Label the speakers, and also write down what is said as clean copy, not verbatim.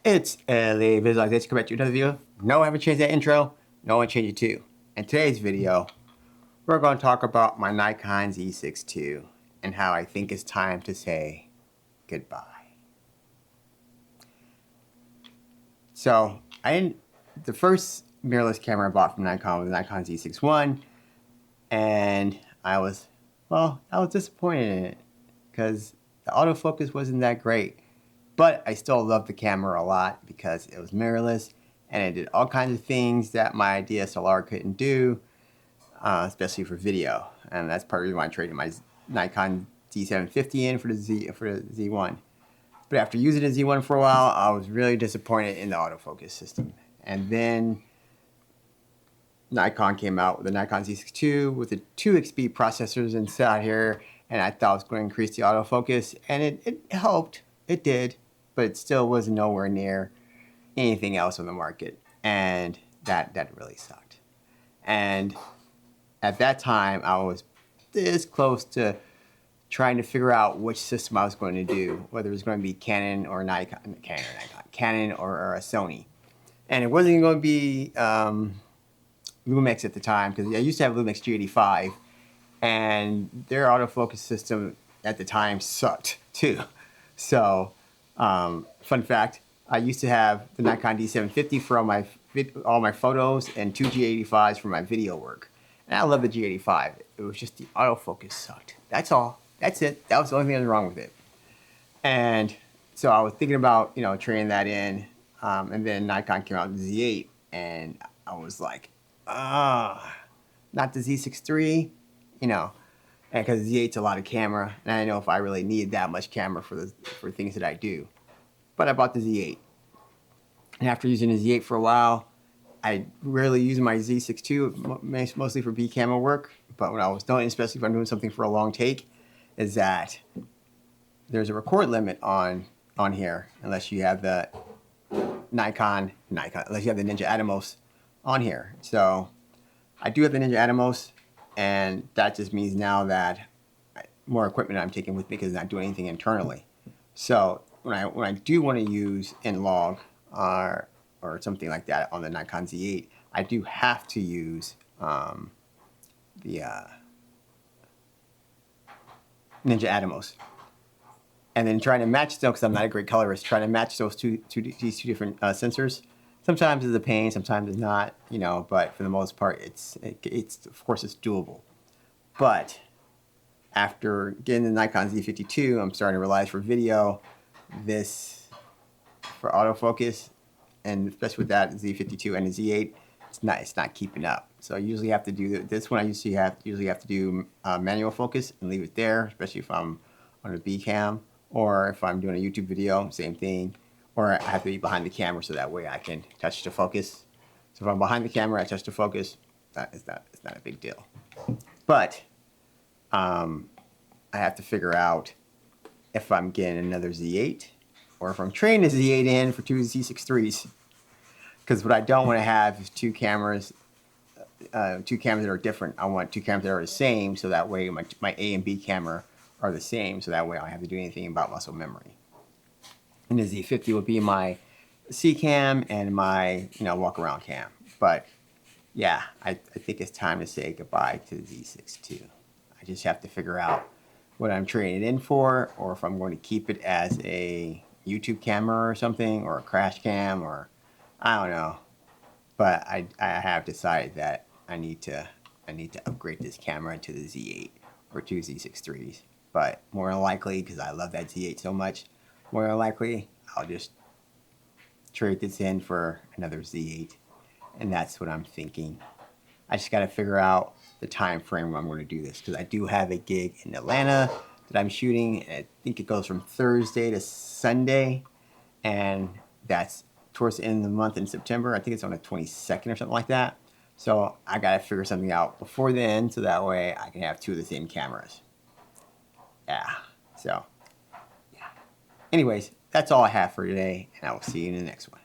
Speaker 1: It's LA Vids like this. Come back to another video. No, I haven't changed that intro. No one changed it too. In today's video, we're going to talk about my Nikon Z6II and how I think it's time to say goodbye. So, the first mirrorless camera I bought from Nikon was the Nikon Z6I, and I was disappointed in it because the autofocus wasn't that great. But I still loved the camera a lot because it was mirrorless and it did all kinds of things that my DSLR couldn't do, especially for video. And that's part of the reason why I traded my Nikon Z750 in for the Z1. But after using the Z1 for a while, I was really disappointed in the autofocus system. And then Nikon came out with the Nikon Z6II with the 2xp processors inside here, and I thought it was going to increase the autofocus, and it helped. It did, but it still was nowhere near anything else on the market, and that really sucked. And at that time, I was this close to trying to figure out which system I was going to do, whether it was going to be Canon or Canon or a Sony. And it wasn't going to be Lumix at the time, because I used to have Lumix G85, and their autofocus system at the time sucked too. So, fun fact, I used to have the Nikon D750 for all my photos and two G85s for my video work. And I love the G85. It was just the autofocus sucked. That's all. That's it. That was the only thing that was wrong with it. And so I was thinking about, trading that in. And then Nikon came out with the Z8, and I was like, not the Z6III, and because Z8's a lot of camera, and I don't know if I really need that much camera for things that I do. But I bought the Z8. And after using the Z8 for a while, I rarely use my Z6II, mostly for B camera work. But when I was doing, especially if I'm doing something for a long take, is that there's a record limit on here, unless you have the Nikon, unless you have the Ninja Atomos on here. So I do have the Ninja Atomos, and that just means now that more equipment I'm taking with me because I'm not doing anything internally. So when I do want to use in-log or something like that on the Nikon Z8, I do have to use the Ninja Atomos. And then trying to match them, because I'm not a great colorist, trying to match these two different sensors. Sometimes it's a pain, sometimes it's not, but for the most part, it's of course it's doable. But after getting the Nikon Z52, I'm starting to realize for video, for autofocus, and especially with that Z52 and the Z8, it's not keeping up. So I usually have to do this one. I usually have to do manual focus and leave it there, especially if I'm on a B cam, or if I'm doing a YouTube video, same thing. Or I have to be behind the camera so that way I can touch the focus. So if I'm behind the camera, I touch the focus. It's not a big deal. But I have to figure out if I'm getting another Z8 or if I'm trading the Z8 in for two Z6IIIs. Because what I don't want to have is two cameras that are different. I want two cameras that are the same, so that way my A and B camera are the same, so that way I don't have to do anything about muscle memory. And the Z50 will be my C cam and my walk around cam. But yeah, I think it's time to say goodbye to the Z6II. I just have to figure out what I'm trading it in for, or if I'm going to keep it as a YouTube camera or something, or a crash cam, or I don't know. But I have decided that I need to upgrade this camera to the Z8 or two Z6IIIs. But more than likely, because I love that Z8 so much, more than likely I'll just trade this in for another Z8, and that's what I'm thinking. I just got to figure out the time frame when I'm going to do this, because I do have a gig in Atlanta that I'm shooting, and I think it goes from Thursday to Sunday, and that's towards the end of the month in September. I think it's on the 22nd or something like that. So I got to figure something out before then, so that way I can have two of the same cameras. Yeah, so yeah. Anyways, that's all I have for today, and I will see you in the next one.